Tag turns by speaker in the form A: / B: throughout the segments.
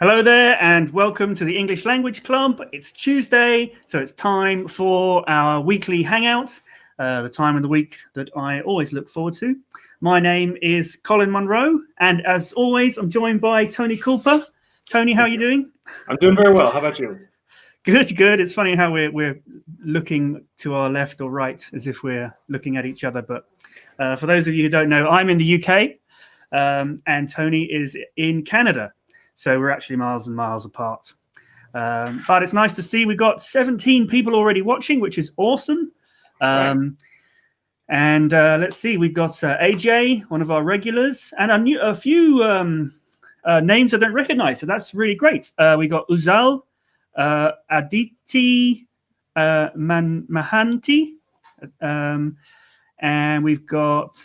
A: Hello there and welcome to the English Language Club. It's Tuesday, so it's time for our weekly hangout, the time of the week that I always look forward to. My name is Colin Munro, and as always, I'm joined by Tony Culper. Tony, how are you doing?
B: I'm doing very well. How about you?
A: Good, good. It's funny how we're looking to our left or right as if we're looking at each other. But for those of you who don't know, I'm in the UK and Tony is in Canada. So we're actually miles and miles apart. But it's nice to see we've got 17 people already watching, which is awesome.
B: Right.
A: And let's see, we've got AJ, one of our regulars, and a few names I don't recognize. So that's really great. We got Uzal, Aditi, Mahanti, and we've got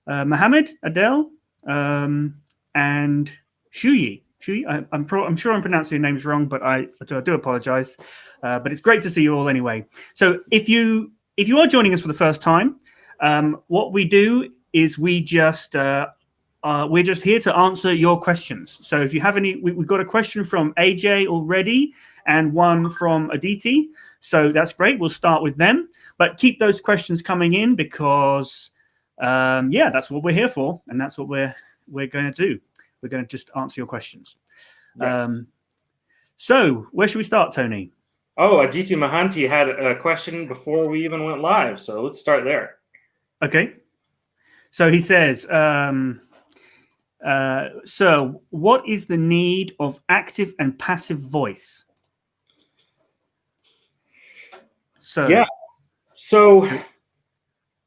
A: Mohammed, Adele, and Shuyi. I'm sure I'm pronouncing your names wrong, but I do apologize. But it's great to see you all anyway. So if you are joining us for the first time, what we do is we're just here to answer your questions. So if you have any, we've got a question from AJ already and one from Aditi. So that's great. We'll start with them, but keep those questions coming in because that's what we're here for, and that's what we're going to do. We're going to just answer your questions.
B: Yes.
A: So where should we start, Tony?
B: Oh, Aditi Mahanti had a question before we even went live, so let's start there.
A: Okay. So he says, so what is the need of active and passive voice? So
B: yeah. So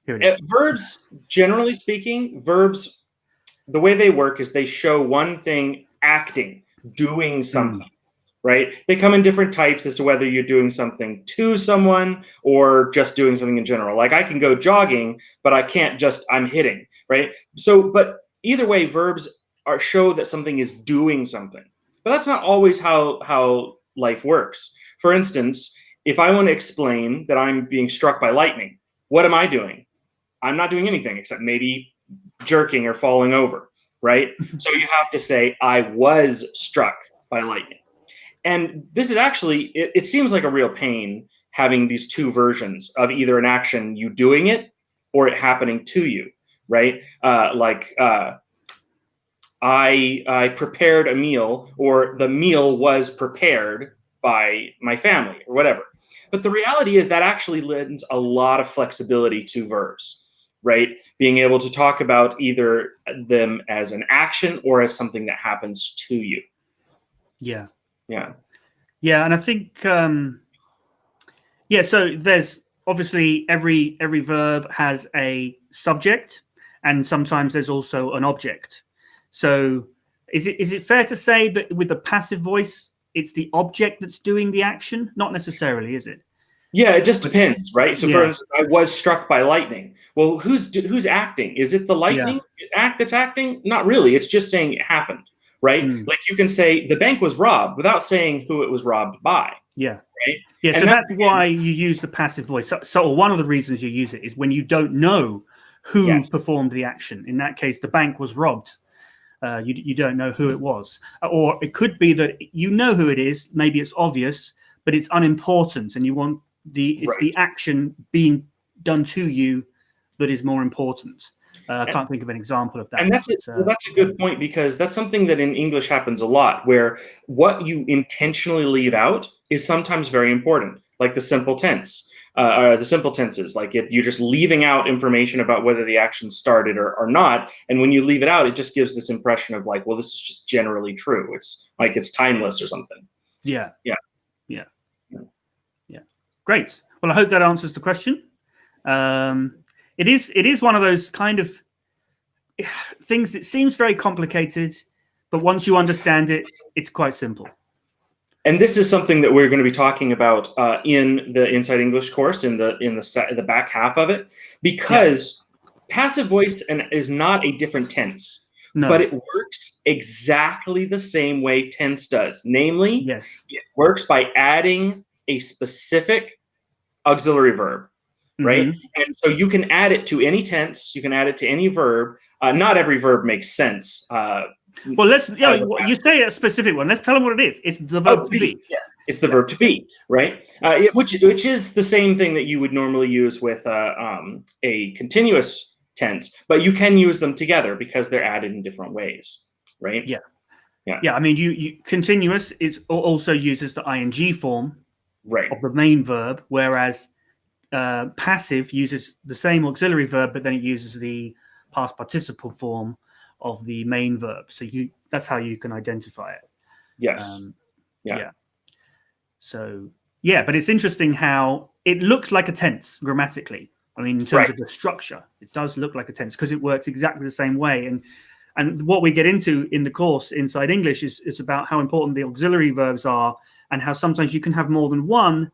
A: here it is.
B: Verbs, generally speaking, verbs, the way they work is they show one thing acting, doing something, right? They come in different types as to whether you're doing something to someone or just doing something in general. Like I can go jogging, but I can't just, I'm hitting, right? So, but either way, verbs show that something is doing something. But that's not always how life works. For instance, if I want to explain that I'm being struck by lightning, what am I doing? I'm not doing anything except maybe jerking or falling over, right? So you have to say, I was struck by lightning. And this is actually, it seems like a real pain having these two versions of either an action, you doing it, or it happening to you, right? I prepared a meal, or the meal was prepared by my family, or whatever. But the reality is that actually lends a lot of flexibility to verbs, right? Being able to talk about either them as an action or as something that happens to you.
A: Yeah.
B: Yeah.
A: Yeah. And I think, so there's obviously every verb has a subject and sometimes there's also an object. So is it fair to say that with the passive voice, it's the object that's doing the action? Not necessarily, is it?
B: Yeah, it just depends, right? So, for instance, I was struck by lightning. Well, who's acting? Is it the lightning that's acting? Not really. It's just saying it happened, right? Like you can say the bank was robbed without saying who it was robbed by.
A: Yeah.
B: Right.
A: Yeah. And so that's why you use the passive voice. So one of the reasons you use it is when you don't know who performed the action. In that case, the bank was robbed. You don't know who it was, or it could be that you know who it is. Maybe it's obvious, but it's unimportant, and you want the action being done to you that is more important. I can't think of an example of that.
B: And that's that's a good point, because that's something that in English happens a lot, where what you intentionally leave out is sometimes very important, like the simple tense. The simple tenses, like you're just leaving out information about whether the action started or not. And when you leave it out, it just gives this impression of like, well, this is just generally true. It's like it's timeless or something.
A: Yeah. Great. Well, I hope that answers the question. It is one of those kind of things that seems very complicated, but once you understand it, it's quite simple.
B: And this is something that we're going to be talking about in the Inside English course, in the back half of it, because passive voice is not a different tense, but it works exactly the same way tense does. Namely, it works by adding a specific auxiliary verb. right? Mm-hmm. And so you can add it to any tense, you can add it to any verb. Not every verb makes sense
A: Well, you say a specific one. Let's tell them what it is. It's the verb to be.
B: Yeah, it's the verb to be, right? Which is the same thing that you would normally use with a continuous tense, but you can use them together because they're added in different ways, right?
A: Yeah.
B: Yeah.
A: Yeah. I mean, you continuous is also uses the ing form of the main verb, whereas passive uses the same auxiliary verb, but then it uses the past participle form of the main verb. So that's how you can identify it.
B: Yes.
A: Yeah. So yeah, but it's interesting how it looks like a tense grammatically. I mean, in terms of the structure, it does look like a tense because it works exactly the same way. And what we get into in the course inside English is it's about how important the auxiliary verbs are and how sometimes you can have more than one,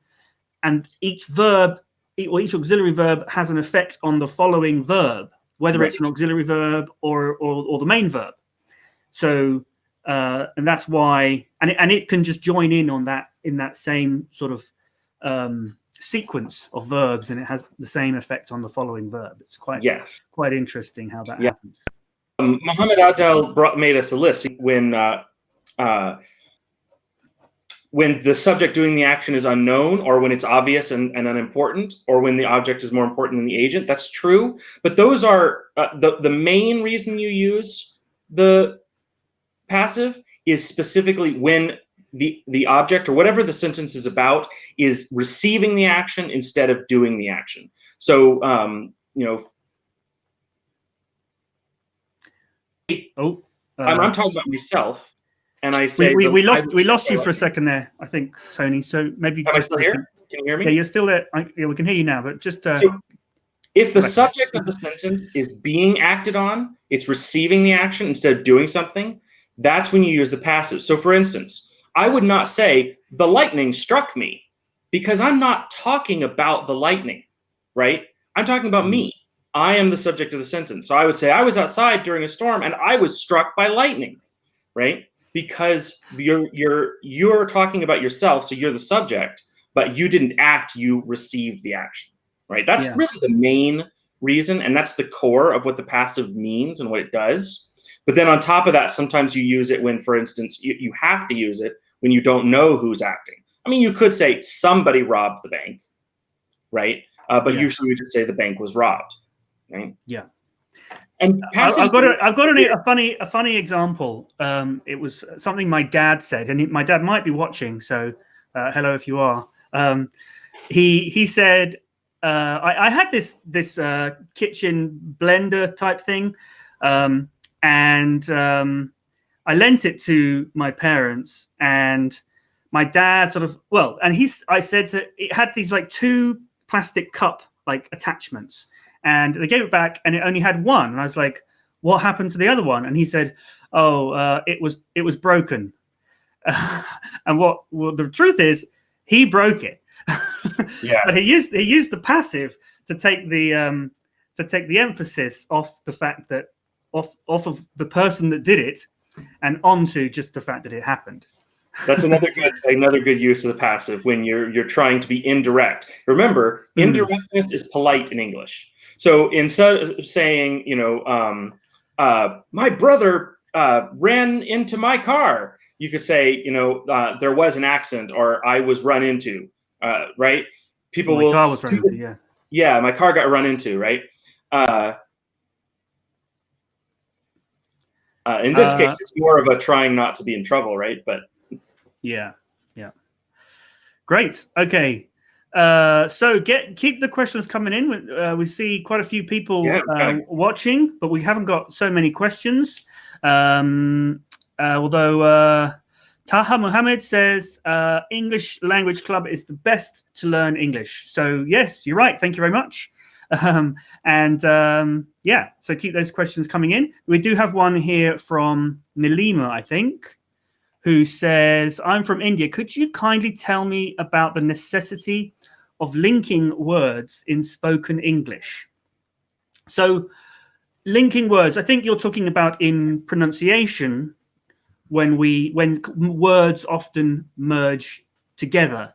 A: and each verb or each auxiliary verb has an effect on the following verb, whether it's an auxiliary verb or the main verb. So and that's why, and it can just join in on that in that same sort of sequence of verbs, and it has the same effect on the following verb. It's quite interesting how that happens.
B: Muhammad Adel made us a list when the subject doing the action is unknown, or when it's obvious and unimportant, or when the object is more important than the agent. That's true, but those are the main reason you use the passive is specifically when the object or whatever the sentence is about is receiving the action instead of doing the action. So I'm talking about myself, and I say
A: we lost you for a second there, I think, Tony. So maybe
B: am I still here? Can you hear me?
A: Yeah, you're still there. Yeah, we can hear you now. But just
B: so if the subject of the sentence is being acted on, it's receiving the action instead of doing something. That's when you use the passive. So, for instance, I would not say the lightning struck me because I'm not talking about the lightning, right? I'm talking about me. I am the subject of the sentence. So I would say I was outside during a storm and I was struck by lightning, right? Because you're talking about yourself, so you're the subject, but you didn't act, you received the action, right? That's really the main reason, and that's the core of what the passive means and what it does. But then on top of that, sometimes you use it when, for instance, you have to use it when you don't know who's acting. I mean, you could say somebody robbed the bank, right? But usually we just say the bank was robbed, right?
A: Yeah.
B: And
A: I've got a funny example. It was something my dad said, and my dad might be watching. So hello if you are. He said, I had this kitchen blender type thing, and I lent it to my parents, and my dad I said it had these like two plastic cup like attachments, and they gave it back, and it only had one. And I was like, "What happened to the other one?" And he said, "Oh, it was broken." And the truth is, he broke it. But he used the passive to take the emphasis off the fact that off of the person that did it, and onto just the fact that it happened.
B: That's another good use of the passive when you're trying to be indirect. Remember, indirectness is polite in English. So instead of saying, my brother ran into my car, you could say, there was an accident, or I was run into, right? People will. My car was run into, yeah. Yeah, my car got run into, right? In this case, it's more of a trying not to be in trouble, right? But
A: yeah. Great. Okay. So keep the questions coming in. We see quite a few people watching, but we haven't got so many questions. Although Taha Muhammad says English Language Club is the best to learn English. So yes, you're right. Thank you very much. So keep those questions coming in. We do have one here from Nilima, I think, who says, I'm from India. Could you kindly tell me about the necessity of linking words in spoken English? So linking words, I think you're talking about in pronunciation when words often merge together.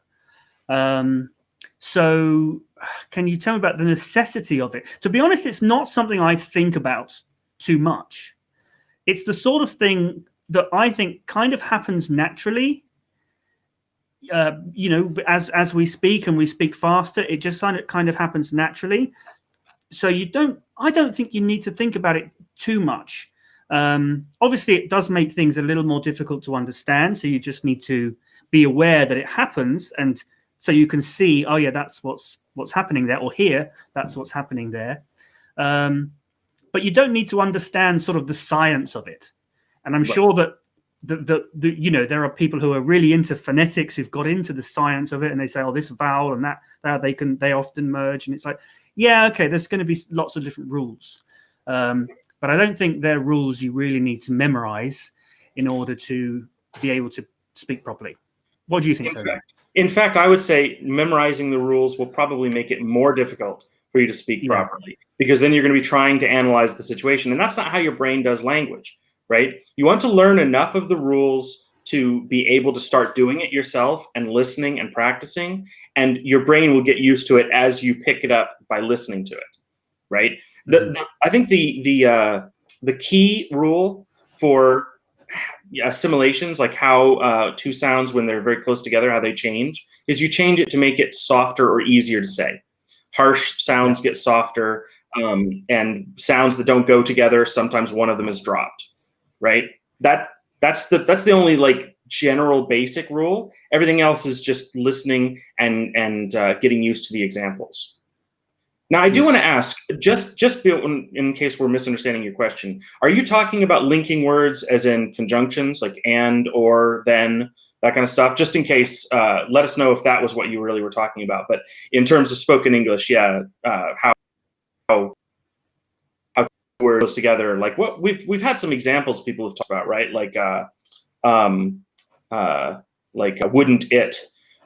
A: So can you tell me about the necessity of it? To be honest, it's not something I think about too much. it's the sort of thing that I think kind of happens naturally. As we speak and we speak faster, it just kind of happens naturally. So I don't think you need to think about it too much. Obviously, it does make things a little more difficult to understand. So you just need to be aware that it happens, and so you can see, oh yeah, that's what's happening there, or here, that's what's happening there. But you don't need to understand sort of the science of it. And I'm sure that there are people who are really into phonetics who've got into the science of it, and they say, oh, this vowel and that they often merge, and it's like, yeah, okay, there's going to be lots of different rules, but I don't think they're rules you really need to memorize in order to be able to speak properly. What do you think, Tony?
B: In fact, I would say memorizing the rules will probably make it more difficult for you to speak properly, because then you're going to be trying to analyze the situation, and that's not how your brain does language. Right? You want to learn enough of the rules to be able to start doing it yourself and listening and practicing, and your brain will get used to it as you pick it up by listening to it. Right? I think the key rule for assimilations, like how two sounds, when they're very close together, how they change, is you change it to make it softer or easier to say. Harsh sounds get softer, and sounds that don't go together, sometimes one of them is dropped. Right? That's the only like general basic rule. Everything else is just listening and getting used to the examples. Now, I do want to ask, just in case we're misunderstanding your question, are you talking about linking words as in conjunctions, like and, or, then, that kind of stuff? Just in case, let us know if that was what you really were talking about. But in terms of spoken English, how words together, like what we've had some examples people have talked about, right? Like wouldn't it?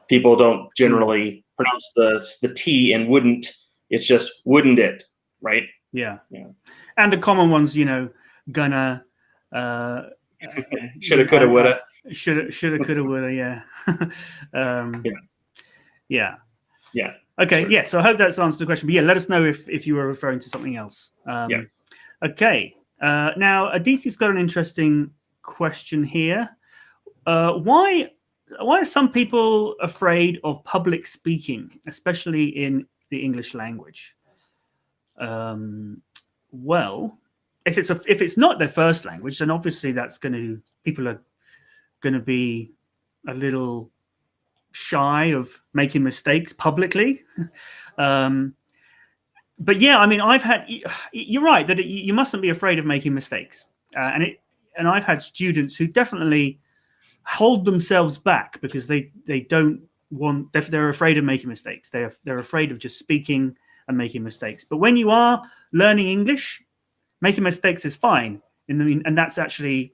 B: People don't generally pronounce the T in wouldn't. It's just wouldn't it, right?
A: Yeah. And the common ones, gonna,
B: shoulda, coulda, woulda.
A: Shoulda, coulda, woulda. Yeah.
B: Yeah.
A: Okay.
B: Sure.
A: Yeah. So I hope that's answered the question. But yeah, let us know if you were referring to something else. Okay. Now Aditi's got an interesting question here. Why are some people afraid of public speaking, especially in the English language? Well, if it's not their first language, then obviously people are going to be a little shy of making mistakes publicly. But yeah, I mean, you're right that you mustn't be afraid of making mistakes, and I've had students who definitely hold themselves back because they're afraid of making mistakes. They're afraid of just speaking and making mistakes. But when you are learning English, making mistakes is fine, and that's actually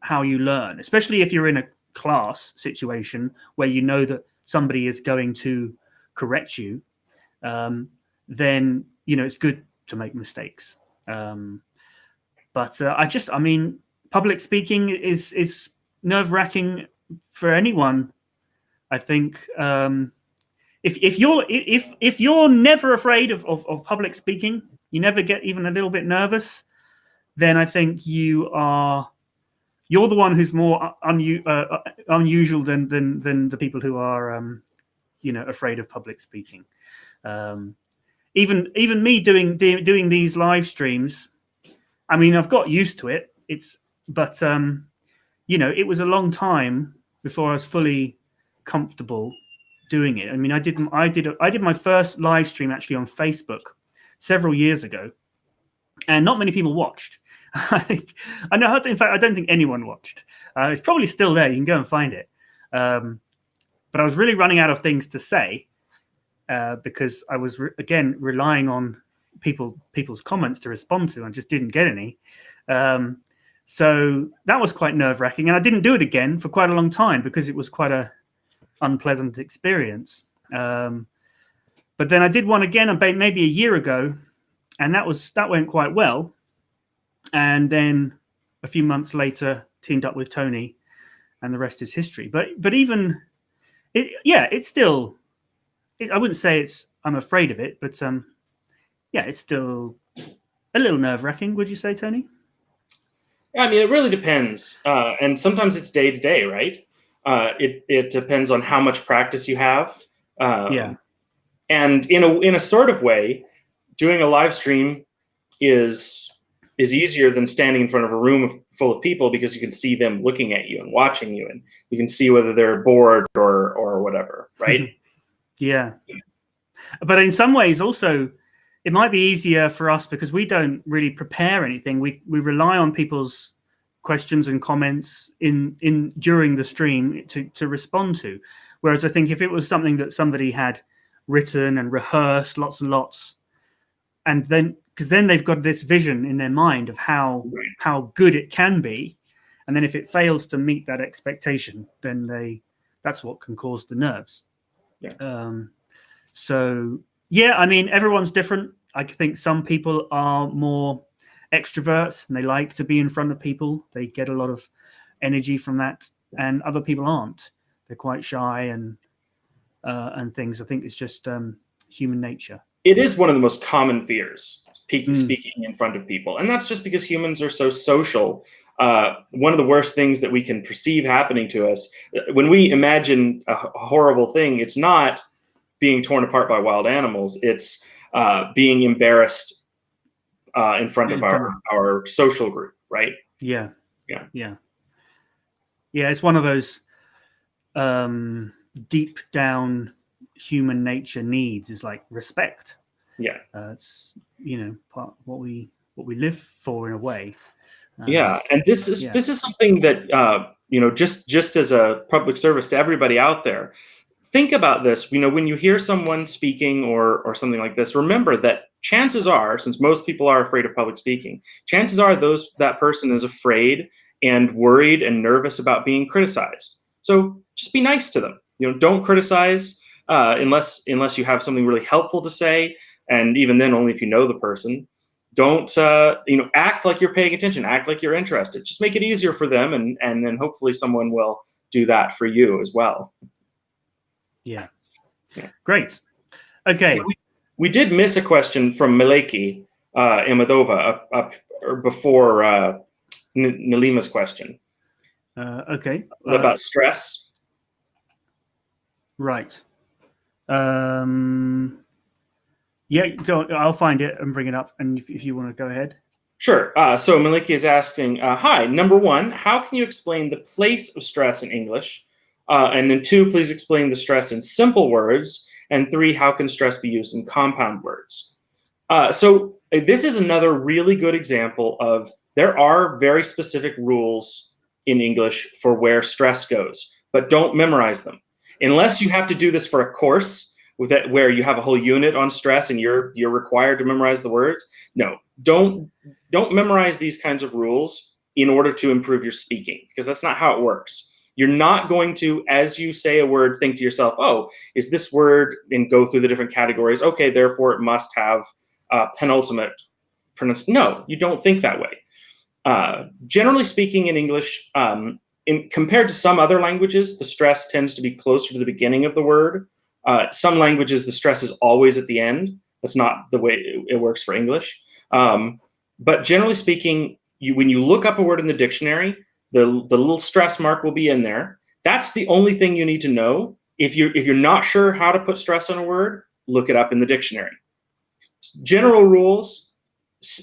A: how you learn, especially if you're in a class situation where you know that somebody is going to correct you. Then it's good to make mistakes. But public speaking is nerve-wracking for anyone. I think if you're never afraid of public speaking, you never get even a little bit nervous, then I think you're the one who's more unusual than the people who are afraid of public speaking. Even me doing these live streams, I mean, I've got used to it. But it was a long time before I was fully comfortable doing it. I mean, I did my first live stream actually on Facebook several years ago, and not many people watched. I know. In fact, I don't think anyone watched. It's probably still there. You can go and find it. But I was really running out of things to say. Because I was again relying on people's comments to respond to, and just didn't get any. So that was quite nerve-wracking, and I didn't do it again for quite a long time because it was quite a unpleasant experience. But then I did one again about maybe a year ago, and that went quite well. And then a few months later, teamed up with Tony, and the rest is history. But even it's still. I wouldn't say I'm afraid of it, but it's still a little nerve-wracking. Would you say, Tony?
B: I mean, it really depends, and sometimes it's day to day, right? It depends on how much practice you have,
A: Yeah.
B: and in a sort of way, doing a live stream is easier than standing in front of a room full of people, because you can see them looking at you and watching you, and you can see whether they're bored or whatever, right?
A: Yeah. But in some ways also, it might be easier for us because we don't really prepare anything. We rely on people's questions and comments in during the stream to respond to. Whereas I think if it was something that somebody had written and rehearsed lots and lots, and then because then they've got this vision in their mind of how good it can be, and then if it fails to meet that expectation, then that's what can cause the nerves.
B: Yeah.
A: So yeah, I mean, everyone's different. I think some people are more extroverts and they like to be in front of people. They get a lot of energy from that, and other people aren't. They're quite shy and things. I think it's just human nature.
B: It is one of the most common fears, speaking in front of people, and that's just because humans are so social. One of the worst things that we can perceive happening to us, when we imagine a horrible thing, it's not being torn apart by wild animals. It's being embarrassed in front of our social group, right?
A: Yeah.
B: Yeah.
A: Yeah. Yeah. It's one of those deep down human nature needs, is like respect.
B: Yeah.
A: It's part of what we live for in a way.
B: Yeah, and this is something that just as a public service to everybody out there. Think about this. When you hear someone speaking or something like this, remember that chances are, since most people are afraid of public speaking, chances are that person is afraid and worried and nervous about being criticized. So just be nice to them. Don't criticize unless you have something really helpful to say, and even then, only if you know the person. Don't act like you're paying attention. Act like you're interested. Just make it easier for them, and then hopefully someone will do that for you as well.
A: Yeah. Great. Okay.
B: Yeah, we did miss a question from Mileki Imadova up before Nalima's question.
A: Okay.
B: About stress.
A: Right. Yeah, I'll find it and bring it up. And if you want to go ahead.
B: Sure. So Mileki is asking, hi, number one, how can you explain the place of stress in English? And then 2, please explain the stress in simple words. And 3, how can stress be used in compound words? So this is another really good example of there are very specific rules in English for where stress goes, but don't memorize them. Unless you have to do this for a course where you have a whole unit on stress and you're required to memorize the words. No, don't memorize these kinds of rules in order to improve your speaking, because that's not how it works. You're not going to, as you say a word, think to yourself, oh, is this word, and go through the different categories. Okay, therefore it must have penultimate pronunciation. No, you don't think that way. Generally speaking, in English, compared to some other languages, the stress tends to be closer to the beginning of the word. Some languages, the stress is always at the end. That's not the way it works for English. But generally speaking, when you look up a word in the dictionary, the little stress mark will be in there. That's the only thing you need to know. If you're not sure how to put stress on a word, look it up in the dictionary. General rules: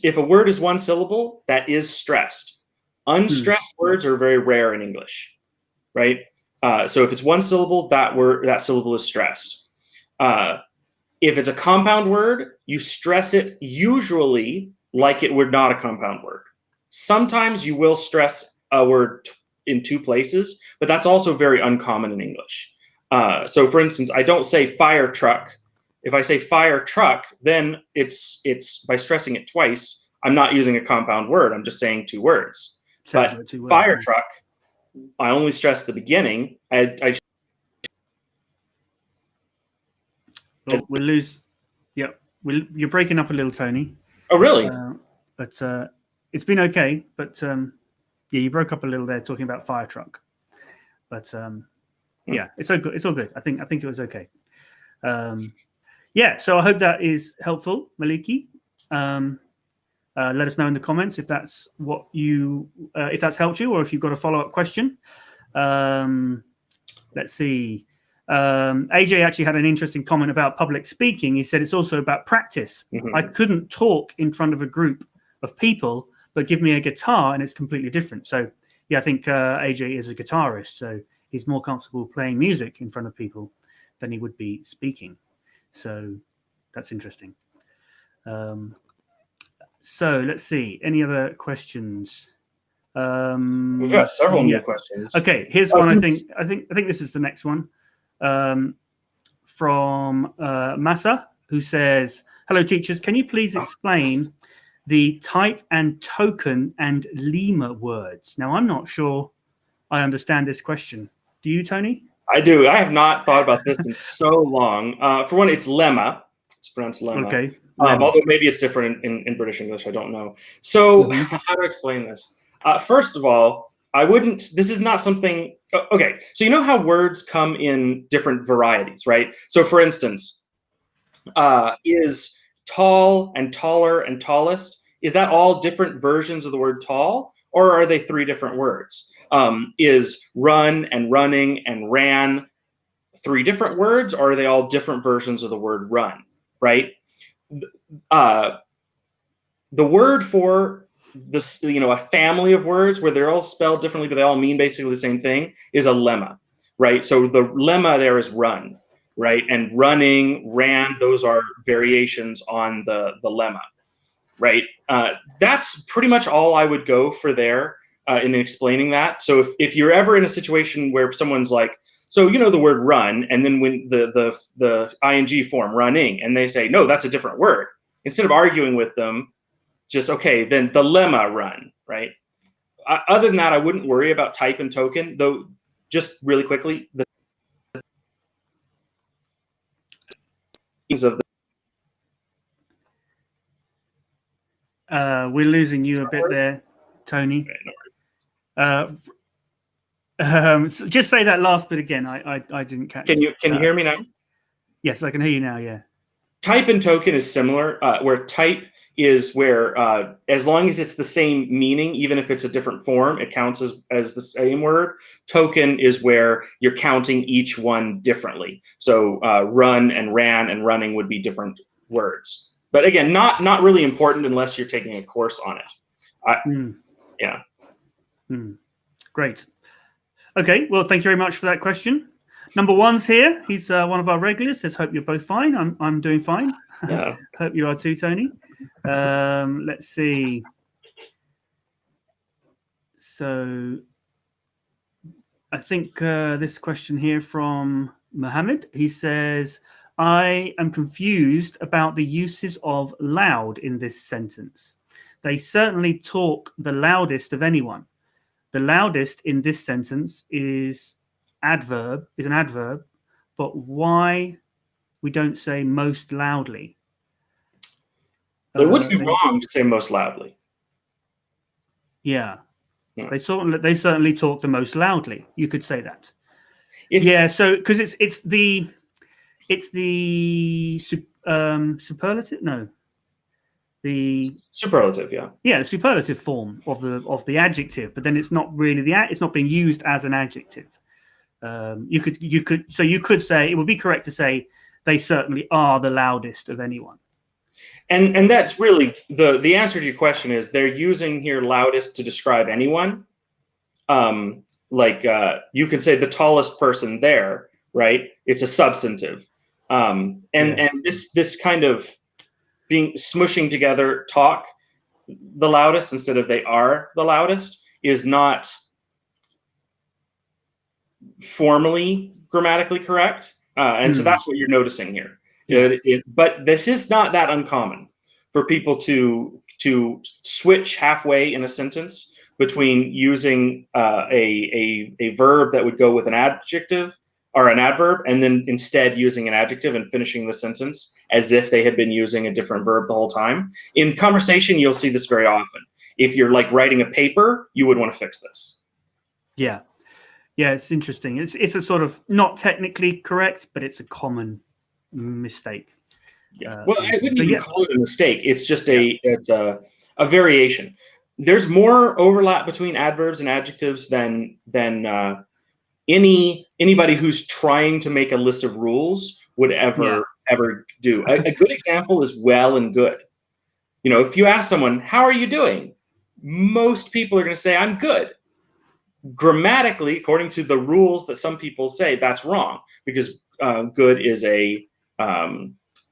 B: if a word is one syllable, that is stressed. Unstressed words are very rare in English, right? So if it's one syllable, that syllable is stressed. If it's a compound word, you stress it usually like it were not a compound word. Sometimes you will stress a word in 2 places, but that's also very uncommon in English. So for instance, I don't say fire truck. If I say fire truck, then it's by stressing it twice, I'm not using a compound word. I'm just saying 2 words. But fire truck, I only stress the beginning.
A: We'll lose. Yeah, you're breaking up a little, Tony.
B: Oh, really?
A: But it's been okay. But yeah, you broke up a little there talking about fire truck. But yeah, it's all good. It's all good. I think it was okay. Yeah, so I hope that is helpful, Maliki. Let us know in the comments if that's what you, if that's helped you, or if you've got a follow-up question. Let's see. AJ actually had an interesting comment about public speaking. He said it's also about practice. I couldn't talk in front of a group of people, but give me a guitar and it's completely different. So yeah, I think AJ is a guitarist, so he's more comfortable playing music in front of people than he would be speaking. So that's interesting. So let's see. Any other questions?
B: We've got several new questions.
A: Okay, here's one. I think this is the next one. From Massa, who says, "Hello, teachers. Can you please explain the type and token and Lemma words?" Now, I'm not sure I understand this question. Do you, Tony?
B: I do. I have not thought about this in so long. For one, it's Lemma. It's pronounced Lemma.
A: Okay.
B: Although maybe it's different in British English. I don't know. So how to explain this? First of all, I wouldn't, this is not something, okay. So you know how words come in different varieties, right? So for instance, is tall and taller and tallest, is that all different versions of the word tall, or are they three different words? Is run and running and ran three different words, or are they all different versions of the word run, right? The word for this, a family of words where they're all spelled differently, but they all mean basically the same thing, is a lemma, right? So the lemma there is run, right? And running, ran, those are variations on the lemma, right? That's pretty much all I would go for there in explaining that. So if you're ever in a situation where someone's like, so the word run, and then when the ing form running, and they say, no, that's a different word. Instead of arguing with them, just, okay, then the lemma run, right? Other than that, I wouldn't worry about type and token, though. Just really quickly, the of
A: we're losing you a bit there, Tony.
B: Okay, no
A: So just say that last bit again. I didn't catch.
B: Can you hear me now?
A: Yes, I can hear you now. Yeah.
B: Type and token is similar, where type is where as long as it's the same meaning, even if it's a different form, it counts as the same word. Token is where you're counting each one differently. So run and ran and running would be different words. But again, not really important unless you're taking a course on it. Yeah.
A: Great. Okay, well, thank you very much for that question. Number one's here. He's one of our regulars. Says, hope you're both fine. I'm doing fine.
B: Yeah.
A: Hope you are too, Tony. Let's see. So I think this question here from Mohammed. He says, I am confused about the uses of loud in this sentence. They certainly talk the loudest of anyone. The loudest in this sentence is an adverb, but why we don't say most loudly?
B: It wouldn't be wrong to say most loudly.
A: Yeah. They certainly talk the most loudly. You could say that. So because it's the superlative. No, the
B: superlative.
A: Yeah, the superlative form of the adjective, but then it's not really it's not being used as an adjective. You could say, it would be correct to say they certainly are the loudest of anyone.
B: And that's really the answer to your question is they're using here loudest to describe anyone. You could say the tallest person there, right? It's a substantive. And this kind of being smushing together talk the loudest instead of they are the loudest is not formally grammatically correct. And so that's what you're noticing here. But this is not that uncommon for people to switch halfway in a sentence between using a verb that would go with an adjective or an adverb, and then instead using an adjective and finishing the sentence as if they had been using a different verb the whole time. In conversation, you'll see this very often. If you're like writing a paper, you would want to fix this.
A: Yeah, it's interesting. It's a sort of not technically correct, but it's a common mistake.
B: Well, I wouldn't even call it a mistake. It's just a variation. There's more overlap between adverbs and adjectives than anybody who's trying to make a list of rules would ever do. A good example is well and good. You know, if you ask someone, how are you doing? Most people are going to say, I'm good. Grammatically, according to the rules that some people say, that's wrong, because good is an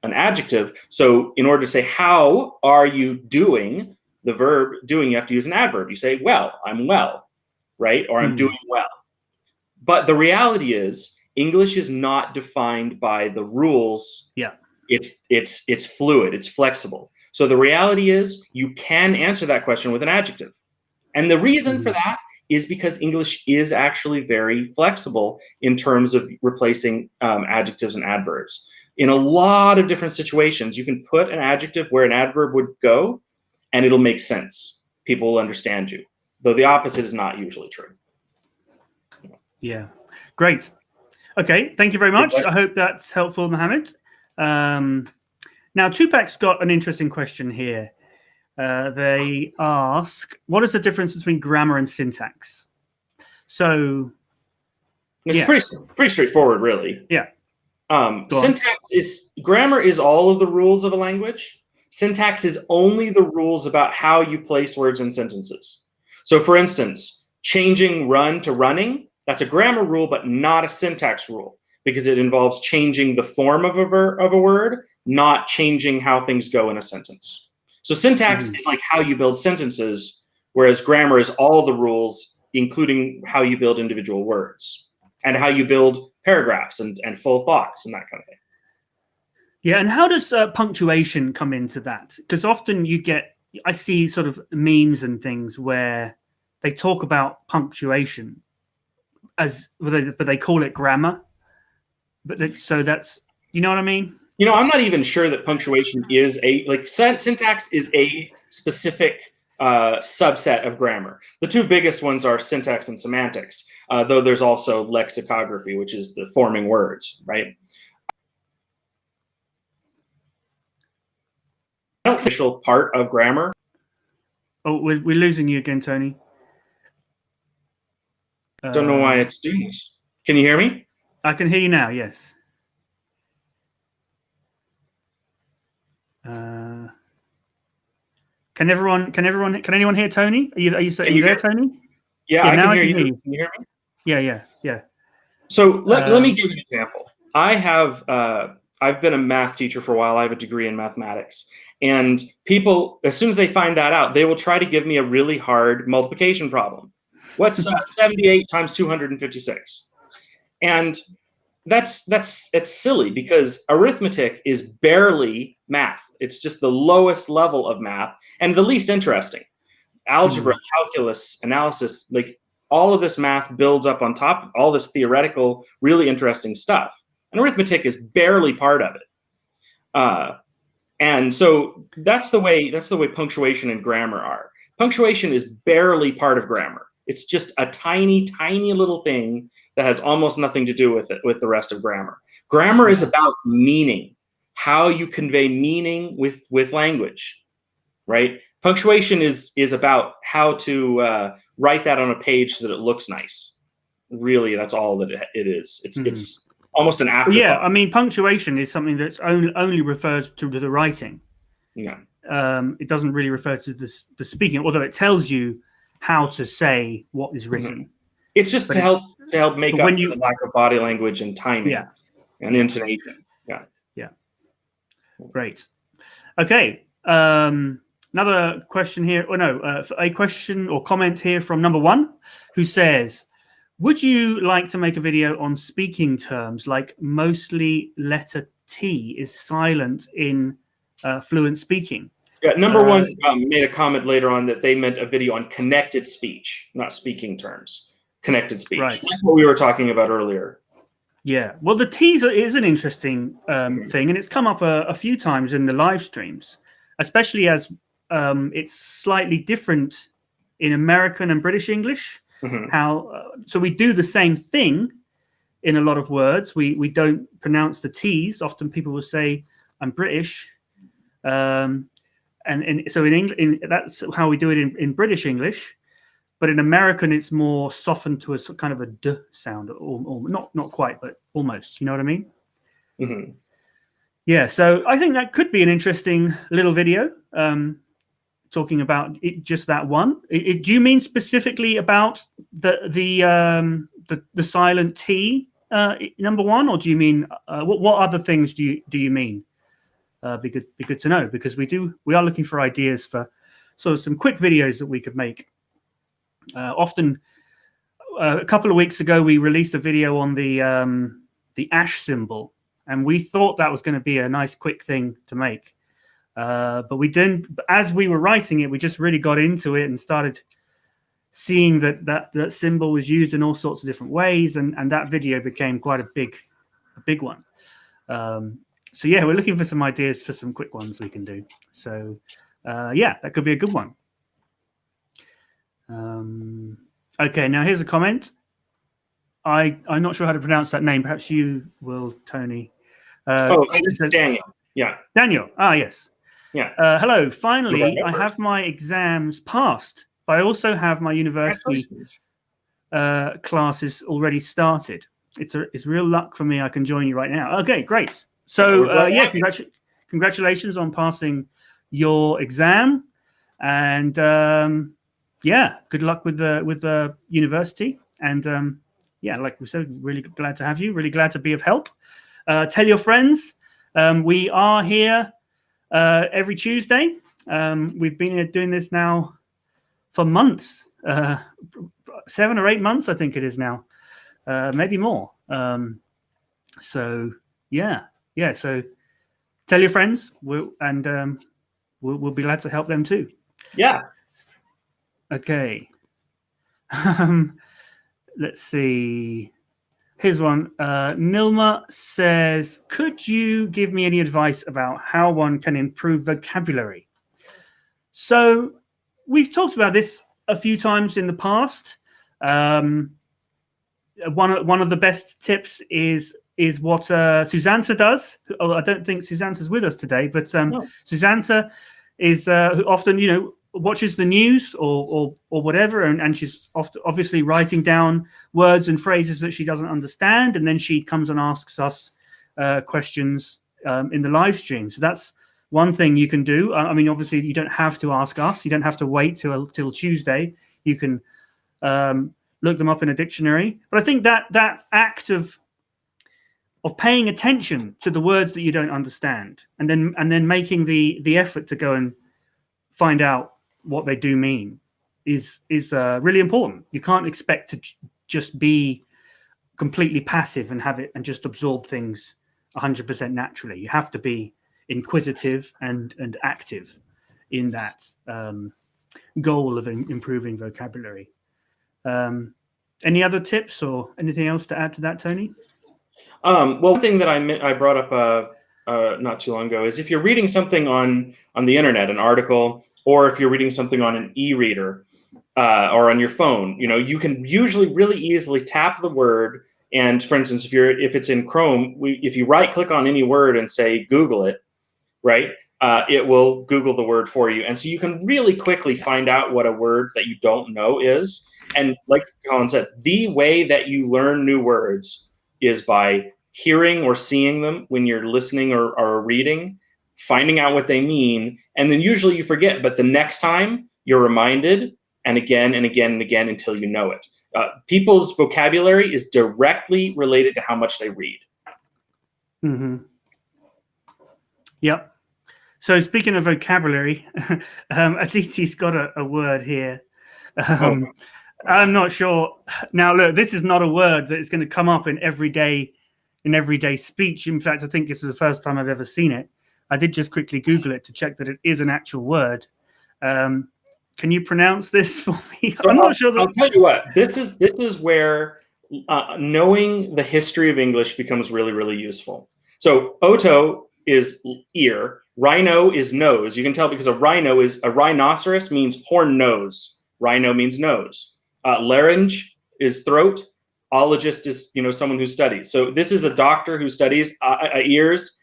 B: adjective. So in order to say, how are you doing, the verb doing, you have to use an adverb. You say, well, I'm well, right? Or I'm doing well. But the reality is, English is not defined by the rules.
A: Yeah.
B: It's fluid, it's flexible. So the reality is, you can answer that question with an adjective. And the reason for that is because English is actually very flexible in terms of replacing adjectives and adverbs. In a lot of different situations, you can put an adjective where an adverb would go, and it'll make sense. People will understand you, though the opposite is not usually true.
A: Yeah, great. Okay, thank you very much. I hope that's helpful, Mohammed. Now, Tupac's got an interesting question here. They ask, what is the difference between grammar and syntax? So
B: it's pretty straightforward, really.
A: Yeah.
B: Grammar is all of the rules of a language. Syntax is only the rules about how you place words in sentences. So for instance, changing run to running, that's a grammar rule, but not a syntax rule, because it involves changing the form of a word, not changing how things go in a sentence. So syntax is like how you build sentences, whereas grammar is all the rules, including how you build individual words and how you build paragraphs and full thoughts and that kind of thing.
A: Yeah, and how does punctuation come into that? Because often I see sort of memes and things where they talk about punctuation but they call it grammar. So that's, you know what I mean?
B: You know, I'm not even sure that punctuation is syntax is a specific subset of grammar. The two biggest ones are syntax and semantics, though there's also lexicography, which is the forming words, right? Official part of grammar.
A: Oh, we're losing you again, Tony.
B: Don't know why it's doing this. Can you hear me?
A: I can hear you now. Yes. Can anyone hear Tony? Are you there, Tony?
B: Yeah, I can hear you. Can you hear me?
A: Yeah.
B: So let me give you an example. I've been a math teacher for a while. I have a degree in mathematics. And people, as soon as they find that out, they will try to give me a really hard multiplication problem. What's 78 times 256? And it's silly, because arithmetic is barely math. It's just the lowest level of math and the least interesting. Algebra, calculus, analysis, like all of this math builds up on top of all this theoretical, really interesting stuff. And arithmetic is barely part of it. And so that's the way punctuation and grammar are. Punctuation is barely part of grammar. It's just a tiny, tiny little thing that has almost nothing to do with the rest of grammar. Grammar is about meaning, how you convey meaning with language, right? Punctuation is about how to write that on a page so that it looks nice. Really, that's all that it is. It's almost an afterthought.
A: Yeah, I mean, punctuation is something that's only refers to the writing.
B: Yeah.
A: It doesn't really refer to the speaking, although it tells you how to say what is written.
B: It's just to help make up for the lack of body language and timing and intonation. Yeah.
A: Great. Okay. Another question here. A question or comment here from number 1, who says, would you like to make a video on speaking terms, like mostly letter T is silent in fluent speaking?
B: Yeah, number 1 made a comment later on that they meant a video on connected speech, not speaking terms. Connected speech,
A: right?
B: Like what we were talking about earlier.
A: Yeah, well, the T's is an interesting thing, and it's come up a few times in the live streams, especially as it's slightly different in American and British English. So we do the same thing in a lot of words. We don't pronounce the T's. Often people will say, "I'm British." and so in English, that's how we do it in British English, but in American, it's more softened to a kind of a d sound, or not quite, but almost. You know what I mean?
B: Mm-hmm.
A: Yeah. So I think that could be an interesting little video. Talking about it, just that one. Do you mean specifically about the silent T number one, or do you mean what other things do you mean? Be good to know, because we are looking for ideas for sort of some quick videos that we could make. Often, a couple of weeks ago, we released a video on the ash symbol, and we thought that was going to be a nice quick thing to make. But we didn't. As we were writing it, we just really got into it and started seeing that symbol was used in all sorts of different ways, and that video became quite a big one. So yeah, we're looking for some ideas for some quick ones we can do. So yeah, that could be a good one. Okay, now here's a comment. I'm not sure how to pronounce that name. Perhaps you will, Tony.
B: This is Daniel. Yeah.
A: Daniel. Ah, yes.
B: Yeah.
A: Hello. Finally, I have my exams passed, but I also have my university classes already started. It's real luck for me. I can join you right now. Okay, great. So yeah, congratulations on passing your exam, and yeah, good luck with the university. And yeah, like we said, really glad to have you. Really glad to be of help. Tell your friends. We are here every Tuesday. We've been doing this now for months, 7 or 8 months, I think it is now, maybe more. So yeah. So tell your friends, we'll be glad to help them too.
B: Yeah.
A: Okay. Let's see. Here's one. Nilma says, could you give me any advice about how one can improve vocabulary? So we've talked about this a few times in the past. One of the best tips is what Susanta does. Oh, I don't think Susanta's with us today, but no. Susanta is who often, watches the news or whatever, and she's obviously writing down words and phrases that she doesn't understand, and then she comes and asks us questions in the live stream. So that's one thing you can do. I mean, obviously, you don't have to ask us. You don't have to wait till Tuesday. You can look them up in a dictionary. But I think that act of paying attention to the words that you don't understand, and then making the effort to go and find out what they do mean is really important. You can't expect to just be completely passive and have it and just absorb things 100% naturally. You have to be inquisitive and active in that goal of improving vocabulary. Any other tips or anything else to add to that, Tony?
B: Well, one thing that I brought up not too long ago is if you're reading something on the internet, an article, or if you're reading something on an e-reader or on your phone, you can usually really easily tap the word. And for instance, if it's in Chrome, if you right click on any word and say Google it, right, it will Google the word for you. And so you can really quickly find out what a word that you don't know is. And like Colin said, the way that you learn new words is by hearing or seeing them when you're listening or reading, finding out what they mean, and then usually you forget, but the next time you're reminded, and again and again and again until you know it. People's vocabulary is directly related to how much they read.
A: Mm-hmm. Yep. So speaking of vocabulary, Aditi's got a word here. I'm not sure. Now, look, this is not a word that is going to come up in everyday speech. In fact, I think this is the first time I've ever seen it. I did just quickly Google it to check that it is an actual word. Can you pronounce this for me?
B: So I'm not sure. I'll tell you what. This is where knowing the history of English becomes really, really useful. So Oto is ear. Rhino is nose. You can tell because a rhinoceros means horn nose. Rhino means nose. Larynx is throat. Ologist is someone who studies. So this is a doctor who studies ears,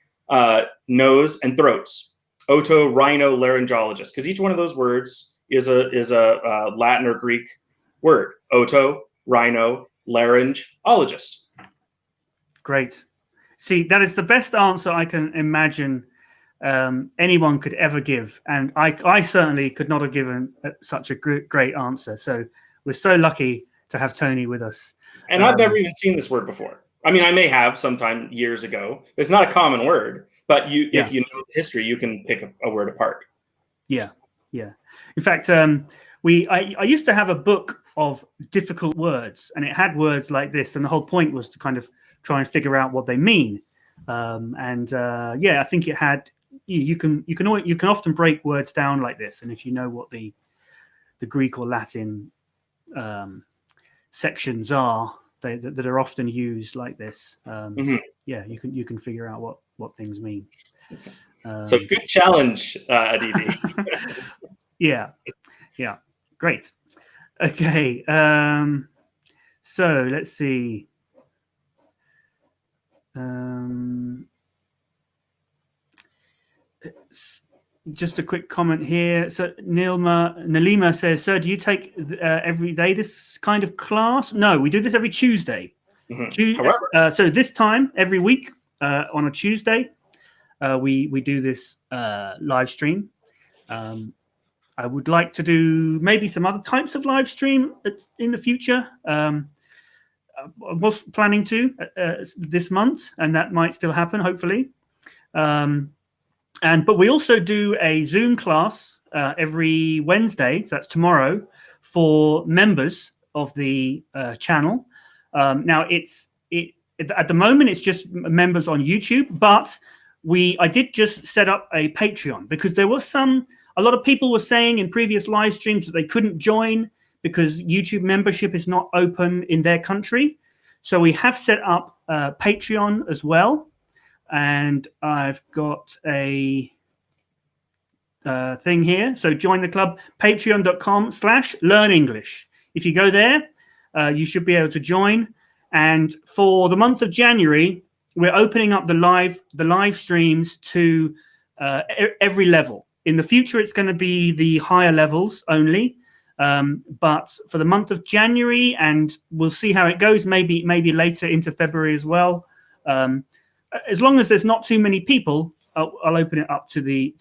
B: nose, and throats. Otorhinolaryngologist, because each one of those words is a Latin or Greek word. Otorhinolaryngologist.
A: Great. See, that is the best answer I can imagine anyone could ever give, and I certainly could not have given such a great answer. So we're so lucky to have Tony with us.
B: And I've never even seen this word before. I mean, I may have sometime years ago. It's not a common word, but if you know the history, you can pick a word apart.
A: Yeah, yeah. In fact, I used to have a book of difficult words, and it had words like this, and the whole point was to kind of try and figure out what they mean. I think it had. You can often break words down like this, and if you know what the Greek or Latin sections are that are often used like this, you can figure out what things mean.
B: So good challenge, Aditi.
A: Yeah, great. Okay, so let's see. Just a quick comment here. So Nalima says, "Sir, do you take every day this kind of class?" No, we do this every Tuesday.
B: However,
A: so this time every week on a Tuesday, we do this live stream. I would like to do maybe some other types of live stream in the future. I was planning to this month, and that might still happen, hopefully. But we also do a Zoom class every Wednesday, so that's tomorrow, for members of the channel. Now, at the moment it's just members on YouTube, but I did just set up a Patreon, because there was a lot of people were saying in previous live streams that they couldn't join because YouTube membership is not open in their country. So we have set up Patreon as well. And I've got a thing here. So join the club, patreon.com/learnenglish. If you go there, you should be able to join. And for the month of January, we're opening up the live streams to every level. In the future, it's going to be the higher levels only. But for the month of January, and we'll see how it goes, maybe later into February as well. As long as there's not too many people, I'll open it up to the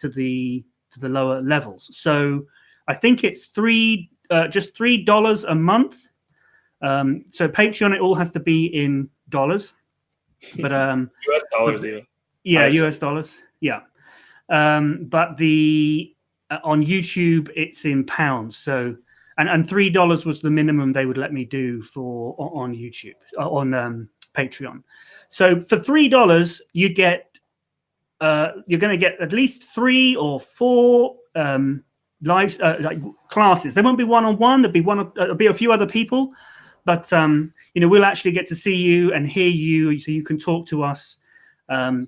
A: lower levels. So I think it's just $3 a month. So Patreon, it all has to be in dollars, but
B: US dollars, even.
A: Yeah, US dollars. Yeah, but on YouTube, it's in pounds. So and $3 was the minimum they would let me do on YouTube on Patreon. So for $3, you get you're going to get at least 3 or 4 live classes. There won't be one-on-one. There'll be a few other people, but we'll actually get to see you and hear you, so you can talk to us. So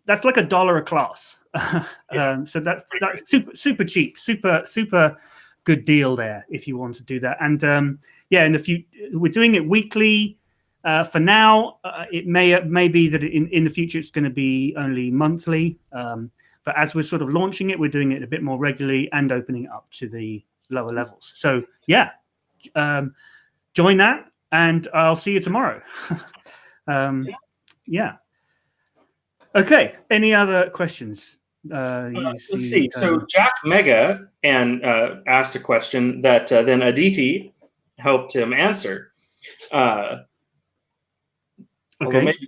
A: that's like $1 a class. So that's super cheap, super good deal there if you want to do that. And we're doing it weekly. For now, it may be that in the future it's going to be only monthly. But as we're sort of launching it, we're doing it a bit more regularly and opening it up to the lower levels. So join that, and I'll see you tomorrow. Okay. Any other questions?
B: Let's see. So Jack Mega asked a question that then Aditi helped him answer. Okay. Maybe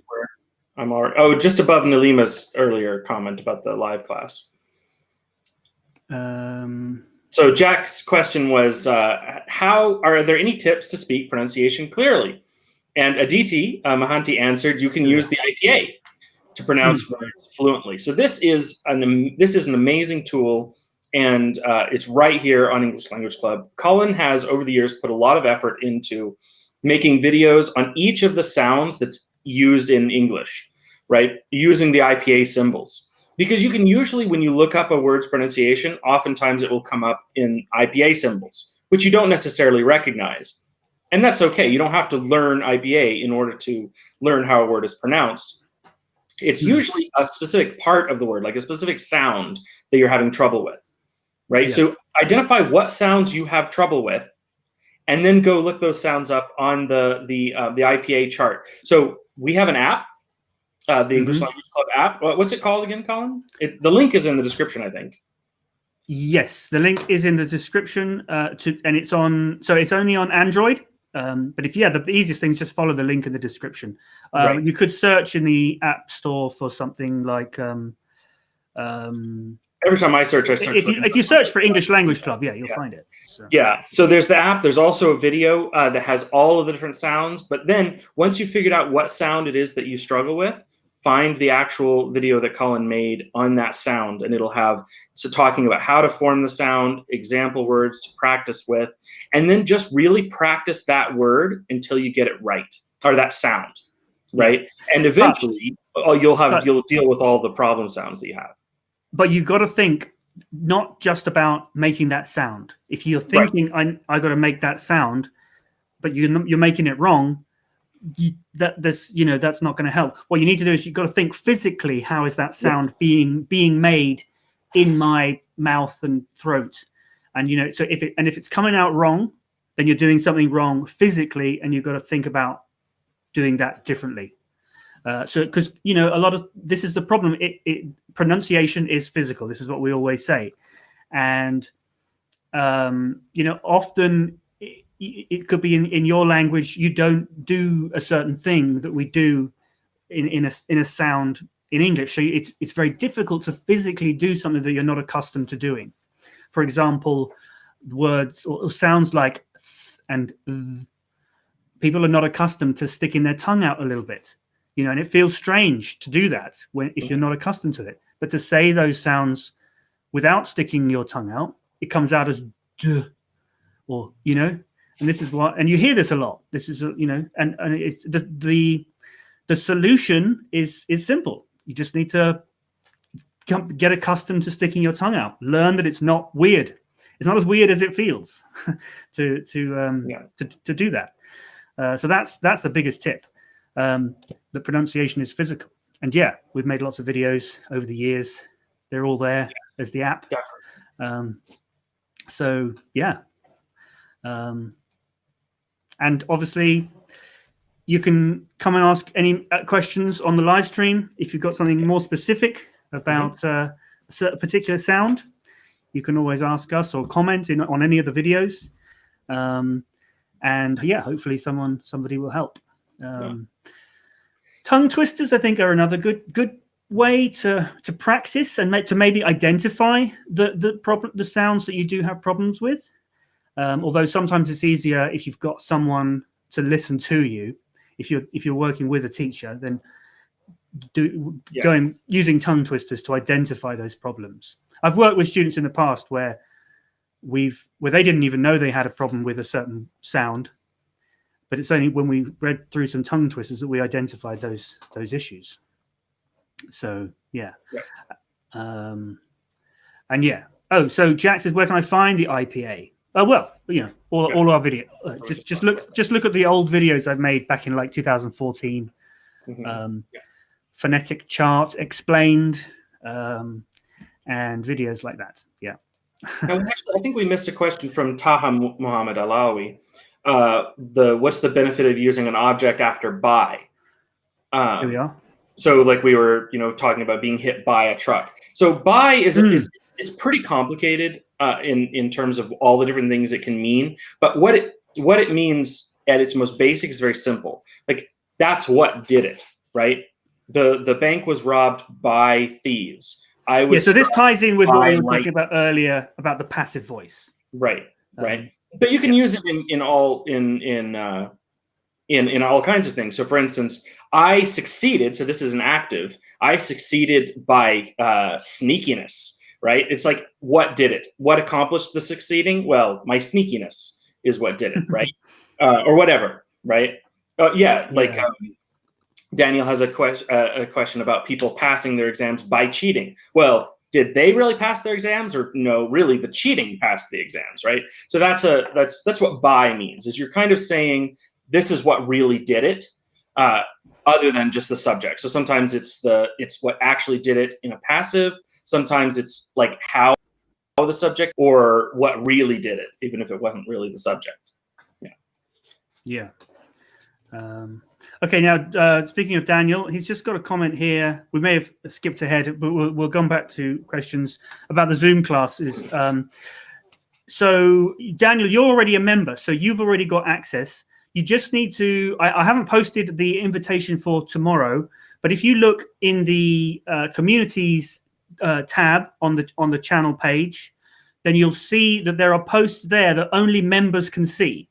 B: I'm already, just above Nalima's earlier comment about the live class. So Jack's question was, are there any tips to speak pronunciation clearly? And Aditi Mahanti answered, you can use the IPA to pronounce words fluently. So this is an amazing tool, and it's right here on English Language Club. Colin has, over the years, put a lot of effort into making videos on each of the sounds that's used in English, right? Using the IPA symbols. Because you can usually, when you look up a word's pronunciation, oftentimes it will come up in IPA symbols, which you don't necessarily recognize. And that's okay. You don't have to learn IPA in order to learn how a word is pronounced. It's usually a specific part of the word, like a specific sound that you're having trouble with, right?
A: Yeah.
B: So identify what sounds you have trouble with, and then go look those sounds up on the IPA chart. So we have an app, the English Language Club app. What's it called again, Colin? The link is in the description, I think.
A: Yes, the link is in the description, and it's on. So it's only on Android. But if the easiest thing is just follow the link in the description.
B: Right.
A: You could search in the App Store for something like.
B: Every time I search, I search.
A: If you search for English Language Club, you'll find it. So.
B: Yeah. So there's the app. There's also a video that has all of the different sounds. But then once you figured out what sound it is that you struggle with, find the actual video that Colin made on that sound, and it'll have talking about how to form the sound, example words to practice with, and then just really practice that word until you get it right, or that sound, right? And eventually you'll deal with all the problem sounds that you have.
A: But you've got to think not just about making that sound. If you're thinking, I got to make that sound, but you're making it wrong, that's not going to help. What you need to do is you've got to think physically, how is that sound being made in my mouth and throat? And so if it's coming out wrong, then you're doing something wrong physically, and you've got to think about doing that differently. So because a lot of this is the problem. Pronunciation is physical. This is what we always say, and often it could be in your language you don't do a certain thing that we do in a sound in English. So it's very difficult to physically do something that you're not accustomed to doing. For example, words or sounds like th and th. People are not accustomed to sticking their tongue out a little bit. And it feels strange to do that if you're not accustomed to it. But to say those sounds without sticking your tongue out, it comes out as d, or and this is what, and you hear this a lot. This is and it's the solution is simple. You just need to get accustomed to sticking your tongue out. Learn that it's not weird. It's not as weird as it feels to do that. So that's the biggest tip. The pronunciation is physical, and we've made lots of videos over the years. They're all there. There's the app. And obviously you can come and ask any questions on the live stream. If you've got something more specific about a particular sound, you can always ask us or comment on any of the videos. And hopefully somebody will help. Tongue twisters, I think, are another good way to practice and to maybe identify the sounds that you do have problems with. Although sometimes it's easier if you've got someone to listen to you. If you're working with a teacher, then using tongue twisters to identify those problems. I've worked with students in the past where they didn't even know they had a problem with a certain sound. But it's only when we read through some tongue twisters that we identified those issues. So so Jack says, where can I find the IPA? All our video. Just look at the old videos I've made back in like 2014. Phonetic charts explained, and videos like that. Yeah.
B: Actually, I think we missed a question from Taha Muhammad Alawi. What's the benefit of using an object after by?
A: Here we are.
B: So like we were, talking about being hit by a truck. So by is it's pretty complicated in terms of all the different things it can mean. But what it means at its most basic is very simple. Like that's what did it, right? The bank was robbed by thieves.
A: So this ties in with what we were talking about earlier about the passive voice.
B: Right. But you can use it in all kinds of things. So for instance, I succeeded. So this is an active. I succeeded by sneakiness, right? It's like, what did it? What accomplished the succeeding? Well, my sneakiness is what did it, right? Or whatever, right? Daniel has a question about people passing their exams by cheating. Well, did they really pass their exams, or no? Really, the cheating passed the exams, right? So that's what by means. Is you're kind of saying this is what really did it. other than just the subject. So sometimes it's what actually did it in a passive. Sometimes it's like how the subject, or what really did it, even if it wasn't really the subject.
A: Yeah. Okay, now speaking of Daniel, he's just got a comment here. We may have skipped ahead, but we'll come back to questions about the Zoom classes. So Daniel, you're already a member, so you've already got access. You just need to, I haven't posted the invitation for tomorrow, but if you look in the communities tab on the channel page, then you'll see that there are posts there that only members can see.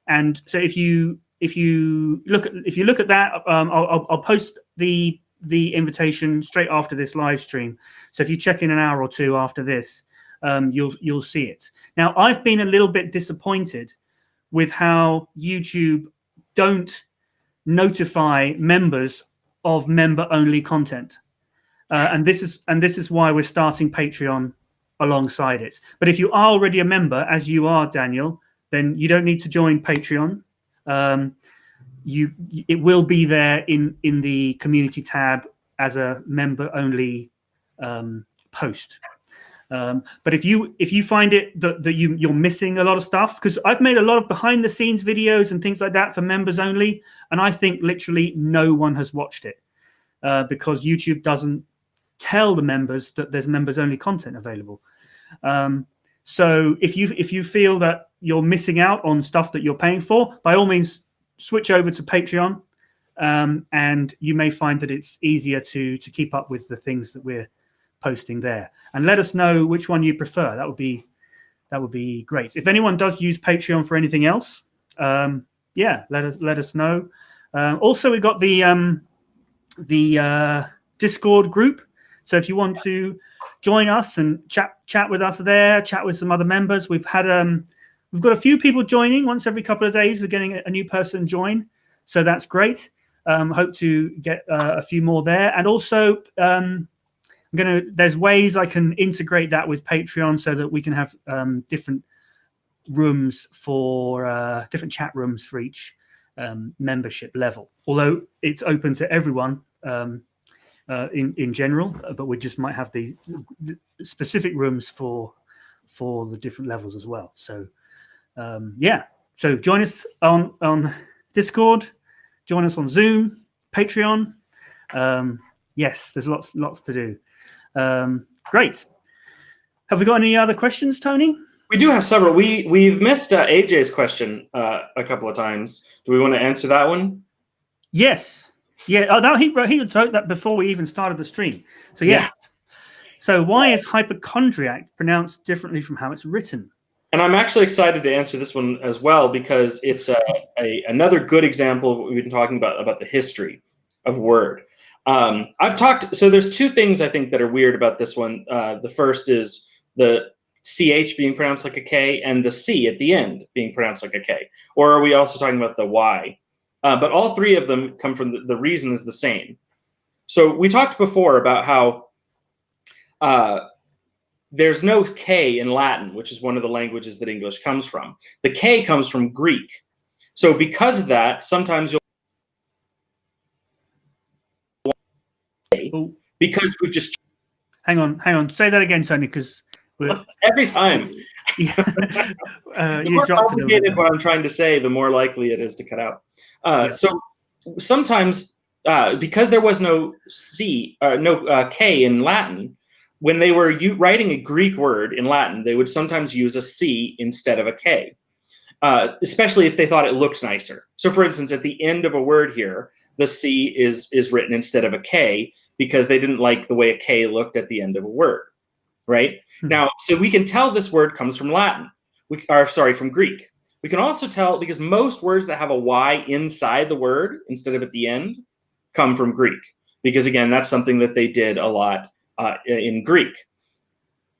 A: And so if you look at that, I'll post the invitation straight after this live stream. So if you check in an hour or two after this, you'll see it. Now, I've been a little bit disappointed with how YouTube don't notify members of member-only content, and this is why we're starting Patreon alongside it. But if you are already a member, as you are, Daniel, then you don't need to join Patreon. It will be there in the community tab as a member-only post. But if you find it that you're missing a lot of stuff, because I've made a lot of behind-the-scenes videos and things like that for members only, and I think literally no one has watched it because YouTube doesn't tell the members that there's members-only content available. So if you feel that you're missing out on stuff that you're paying for, by all means, switch over to Patreon, and you may find that it's easier to keep up with the things that we're posting there. And let us know which one you prefer. That would be great. If anyone does use Patreon for anything else, yeah, let us know. Also, we've got the Discord group. So if you want to join us and chat with us there, chat with some other members, we've got a few people joining once every couple of days. We're getting a new person join, so that's great. Hope to get a few more there. And also, there's ways I can integrate that with Patreon so that we can have different rooms for different chat rooms for each membership level. Although it's open to everyone in general, but we just might have the specific rooms for the different levels as well. So yeah, so join us on Discord, join us on Zoom, Patreon. Yes, there's lots to do. Great. Have we got any other questions, Tony?
B: We do have several. We've missed AJ's question a couple of times. Do we want to answer that one?
A: Yes. Yeah. Oh, he wrote that before we even started the stream. So yeah. So why is hypochondriac pronounced differently from how it's written?
B: And I'm actually excited to answer this one as well, because it's another good example of what we've been talking about the history of word. I've talked, so there's two things I think that are weird about this one. The first is the CH being pronounced like a K and the C at the end being pronounced like a K. Or are we also talking about the Y? But all three of them come from the reason is the same. So we talked before about how there's no K in Latin, which is one of the languages that English comes from. The K comes from Greek. So because of that, sometimes you'll because we've just
A: hang on, say that again, Tony, because
B: every time the more complicated what I'm trying to say, the more likely it is to cut out. So sometimes because there was no K in Latin, when they were writing a Greek word in Latin, they would sometimes use a C instead of a K, especially if they thought it looked nicer. So for instance, at the end of a word here, the C is written instead of a K because they didn't like the way a K looked at the end of a word, right? Now, so we can tell this word comes from Latin, from Greek. We can also tell because most words that have a Y inside the word instead of at the end come from Greek, because again, that's something that they did a lot in Greek.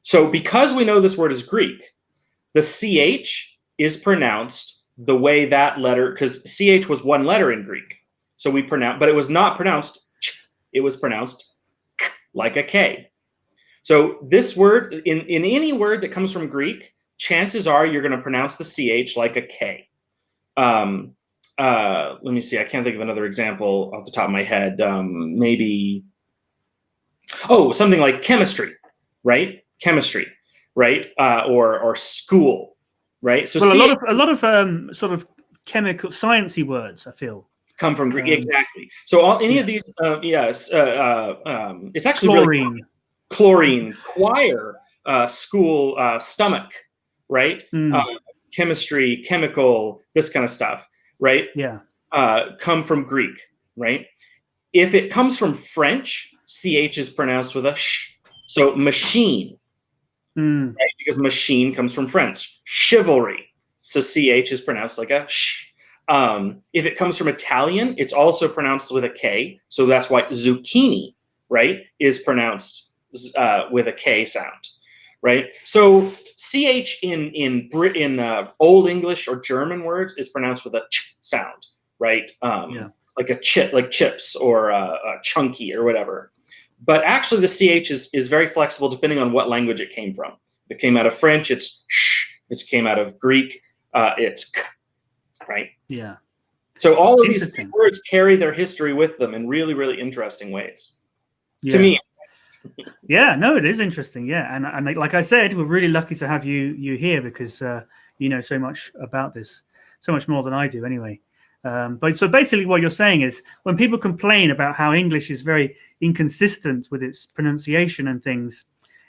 B: So because we know this word is Greek, the CH is pronounced the way that letter, because CH was one letter in Greek. So we pronounce, but it was not pronounced ch, it was pronounced k, like a K. So this word, in any word that comes from Greek, chances are you're going to pronounce the CH like a K. let me see. I can't think of another example off the top of my head. Maybe, something like chemistry, right? Chemistry, right? Or school, right? So
A: well, a lot of sort of chemical sciencey words, I feel,
B: come from Greek, exactly. So any of these, yes, it's actually
A: chlorine.
B: really chlorine, choir, school, stomach, right? Chemistry, chemical, this kind of stuff, right?
A: Yeah.
B: Come from Greek, right? If it comes from French, ch is pronounced with a sh. So machine, right? Because machine comes from French. Chivalry, so ch is pronounced like a sh. If it comes from Italian, it's also pronounced with a k. So that's why zucchini, right, is pronounced with a k sound, right? So ch in Old English or German words is pronounced with a ch sound, right? Like a chip, like chips or chunky or whatever. But actually, the ch is very flexible depending on what language it came from. If it came out of French, it's sh. If it came out of Greek, it's k, right?
A: Yeah.
B: So all of these words carry their history with them in really, really interesting ways.
A: Yeah.
B: To me.
A: Yeah, no, it is interesting. Yeah, and like I said, we're really lucky to have you here because you know so much about this, so much more than I do, anyway. But so basically, what you're saying is when people complain about how English is very inconsistent with its pronunciation and things,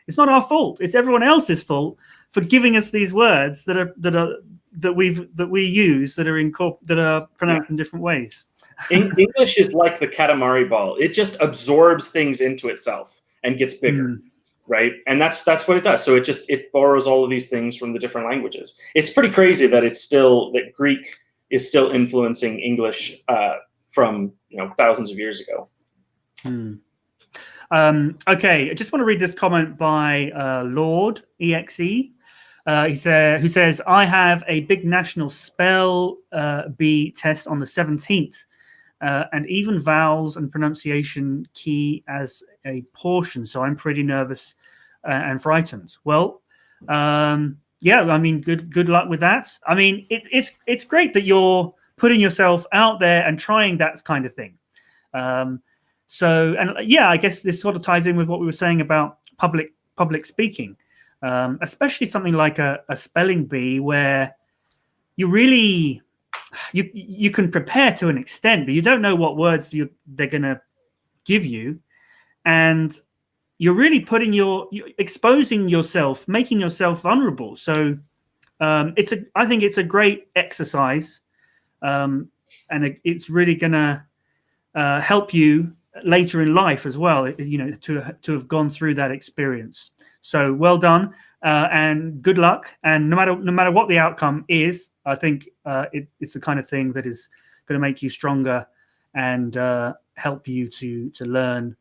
A: it's not our fault. It's everyone else's fault for giving us these words that we use that are pronounced in different ways.
B: English is like the Katamari ball. It just absorbs things into itself and gets bigger, right? And that's what it does. So it borrows all of these things from the different languages. It's pretty crazy that that Greek is still influencing English from thousands of years ago.
A: Okay, I just want to read this comment by Lord EXE. Who says, I have a big national spell bee test on the 17th, and even vowels and pronunciation key as a portion. So I'm pretty nervous and frightened. Well, yeah, I mean, good luck with that. I mean, it's great that you're putting yourself out there and trying that kind of thing. So, and yeah, I guess this sort of ties in with what we were saying about public speaking. Especially something like a spelling bee where you really you can prepare to an extent, but you don't know what words they're going to give you, and you're really you're exposing yourself, making yourself vulnerable. So I think it's a great exercise, and it's really going to help you later in life as well, to have gone through that experience. So well done, and good luck. And no matter what the outcome is, I think it's the kind of thing that is going to make you stronger and help you to learn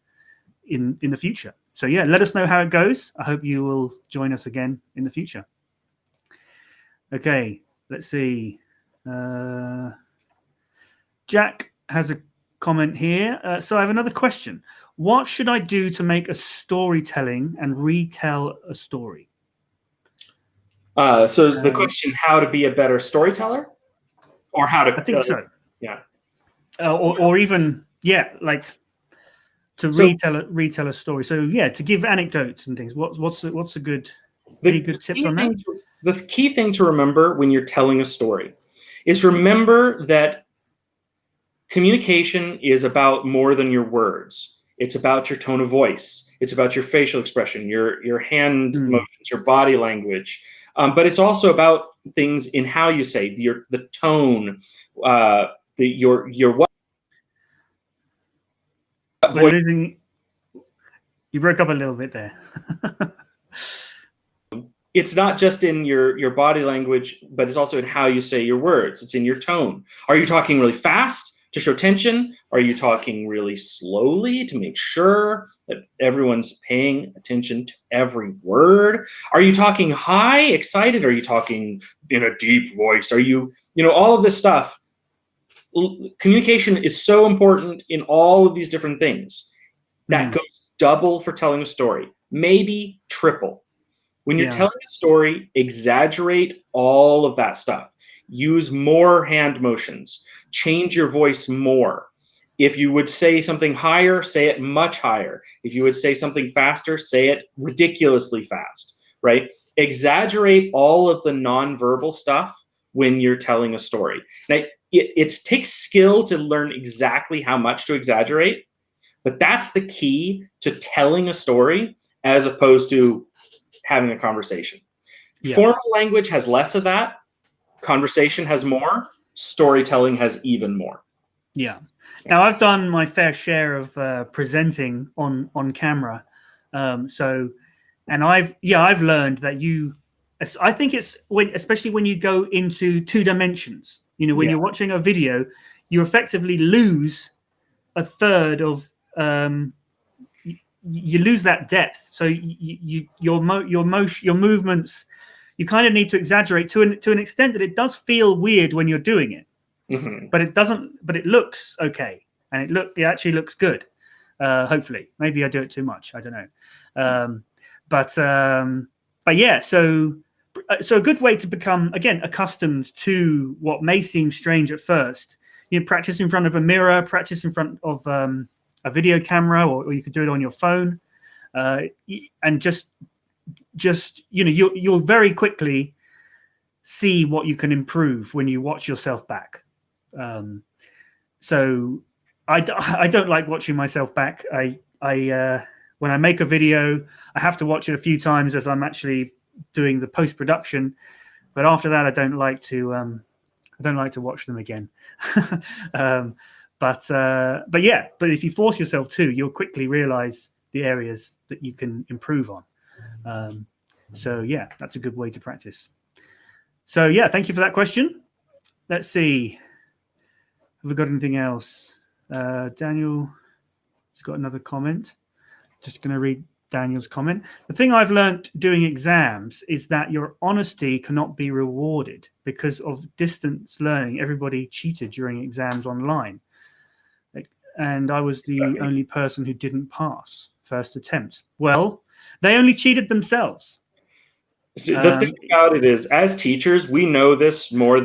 A: in the future. So yeah, let us know how it goes. I hope you will join us again in the future. Okay, let's see. Jack has a comment here. So I have another question. What should I do to make a storytelling and retell a story?
B: So the question, how to be a better storyteller, or how to?
A: I think so.
B: Yeah.
A: Or even like to retell a story. So yeah, to give anecdotes and things. What's a good any good tips on that?
B: The key thing to remember when you're telling a story is remember that communication is about more than your words. It's about your tone of voice. It's about your facial expression, your hand motions, your body language. But it's also about things in how you say, the tone, your what voice.
A: You broke up a little bit there.
B: It's not just in your body language, but it's also in how you say your words. It's in your tone. Are you talking really fast to show tension? Are you talking really slowly to make sure that everyone's paying attention to every word? Are you talking high, excited? Are you talking in a deep voice? Are you all of this stuff? Communication is so important in all of these different things. That goes double for telling a story, maybe triple. When you're telling a story, exaggerate all of that stuff. use more hand motions, change your voice more. If you would say something higher, say it much higher. If you would say something faster, say it ridiculously fast, right? Exaggerate all of the nonverbal stuff when you're telling a story. Now, it takes skill to learn exactly how much to exaggerate, but that's the key to telling a story as opposed to having a conversation.
A: Yeah.
B: Formal language has less of that. Conversation has more. Storytelling has even more.
A: Yeah. Now, I've done my fair share of presenting on camera. And I've learned that I think it's especially when you go into 2 dimensions, when you're watching a video, you effectively lose a third of, you lose that depth. So your movements, you kind of need to exaggerate to an extent that it does feel weird when you're doing it.
B: Mm-hmm.
A: But it looks okay, and it actually looks good. Hopefully, maybe I do it too much. I don't know. But yeah. So a good way to become, again, accustomed to what may seem strange at first. Practice in front of a mirror, practice in front of a video camera, or you could do it on your phone, and just you'll very quickly see what you can improve when you watch yourself back. So I don't like watching myself back. When I make a video, I have to watch it a few times as I'm actually doing the post-production. But after that, I don't like to watch them again. But if you force yourself to, you'll quickly realize the areas that you can improve on. So yeah, that's a good way to practice. So yeah, thank you for that question. Let's see. Have we got anything else? Daniel has got another comment. Just going to read Daniel's comment. The thing I've learned doing exams is that your honesty cannot be rewarded because of distance learning. Everybody cheated during exams online. And I was the only person who didn't pass first attempt. Well, they only cheated themselves.
B: So the thing about it is, as teachers, we know this more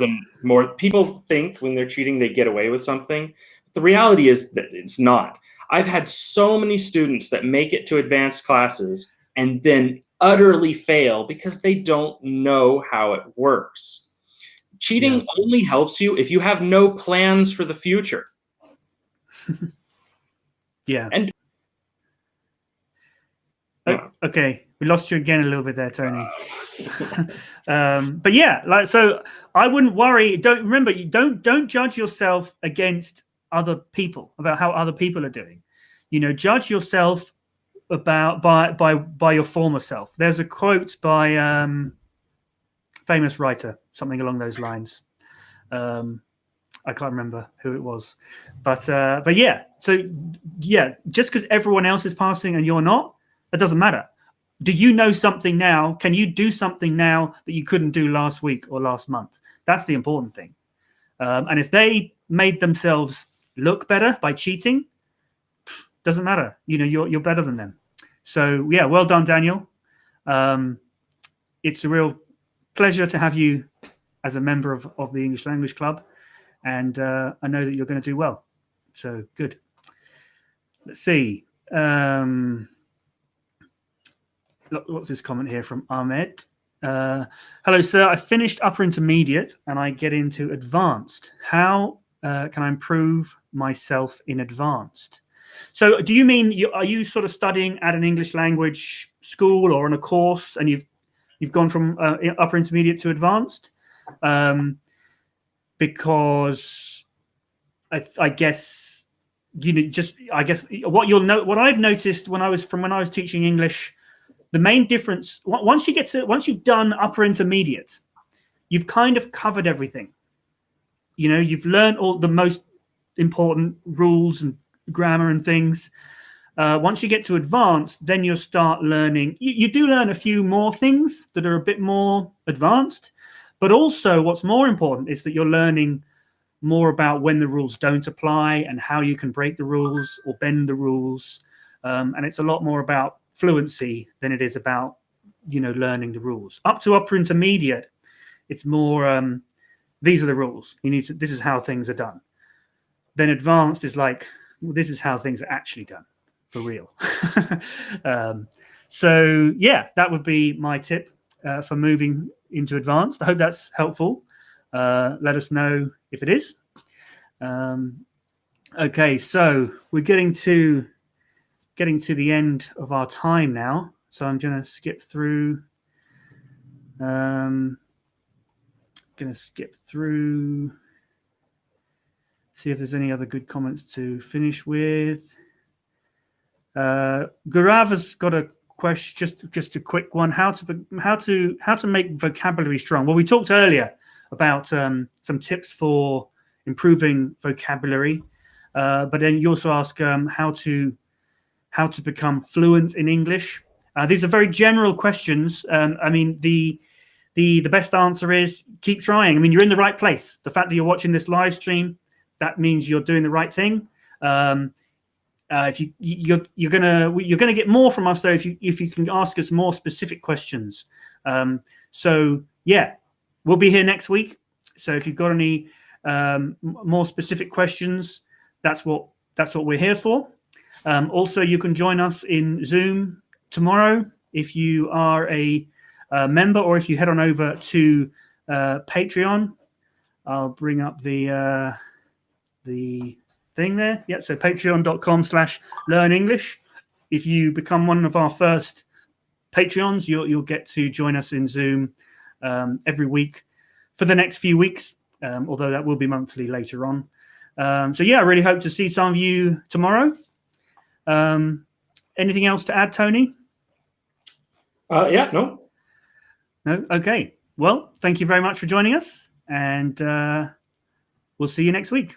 B: people think when they're cheating, they get away with something. The reality is that it's not. I've had so many students that make it to advanced classes and then utterly fail because they don't know how it works. Cheating only helps you if you have no plans for the future.
A: Yeah.
B: And
A: okay, we lost you again a little bit there, Tony. But yeah, so I wouldn't worry. Don't judge yourself against other people about how other people are doing. Judge yourself by your former self. There's a quote by famous writer, something along those lines. I can't remember who it was, but yeah. So yeah, just because everyone else is passing and you're not, that doesn't matter. Do you know something now? Can you do something now that you couldn't do last week or last month? That's the important thing. And if they made themselves look better by cheating, doesn't matter. You're better than them. So yeah, well done, Daniel. It's a real pleasure to have you as a member of the English Language Club. And I know that you're going to do well. So good. Let's see. What's this comment here from Ahmed? Hello, sir. I finished upper intermediate and I get into advanced. How can I improve myself in advanced? So do you mean, are you sort of studying at an English language school or on a course and you've gone from upper intermediate to advanced? Because I guess what I've noticed when I was teaching English, the main difference once you've done upper intermediate, you've kind of covered everything. You've learned all the most important rules and grammar and things. Once you get to advanced, then you'll start learning. You do learn a few more things that are a bit more advanced, but also what's more important is that you're learning more about when the rules don't apply and how you can break the rules or bend the rules. And it's a lot more about fluency than it is about, learning the rules. Up to upper intermediate, it's more these are the rules. You need to. This is how things are done. Then advanced is like, well, this is how things are actually done for real. So yeah, that would be my tip for moving into advanced. I hope that's helpful. Let us know if it is. Okay, so we're getting to the end of our time now. So I'm going to skip through. See if there's any other good comments to finish with. Gaurav has got a question, just a quick one. How to make vocabulary strong? Well, we talked earlier about some tips for improving vocabulary, but then you also ask how to become fluent in English. These are very general questions. I mean, the best answer is keep trying. I mean, you're in the right place. The fact that you're watching this live stream, that means you're doing the right thing. If you're gonna get more from us though if you can ask us more specific questions. So yeah, we'll be here next week. So if you've got any more specific questions, that's what we're here for. Also, you can join us in Zoom tomorrow if you are a member, or if you head on over to Patreon. I'll bring up the thing there. Yeah, so patreon.com/learnenglish. If you become one of our first Patreons, you'll get to join us in Zoom every week for the next few weeks, although that will be monthly later on. So yeah, I really hope to see some of you tomorrow. Anything else to add, Tony?
B: Yeah, no.
A: No? Okay. Well, thank you very much for joining us, and we'll see you next week.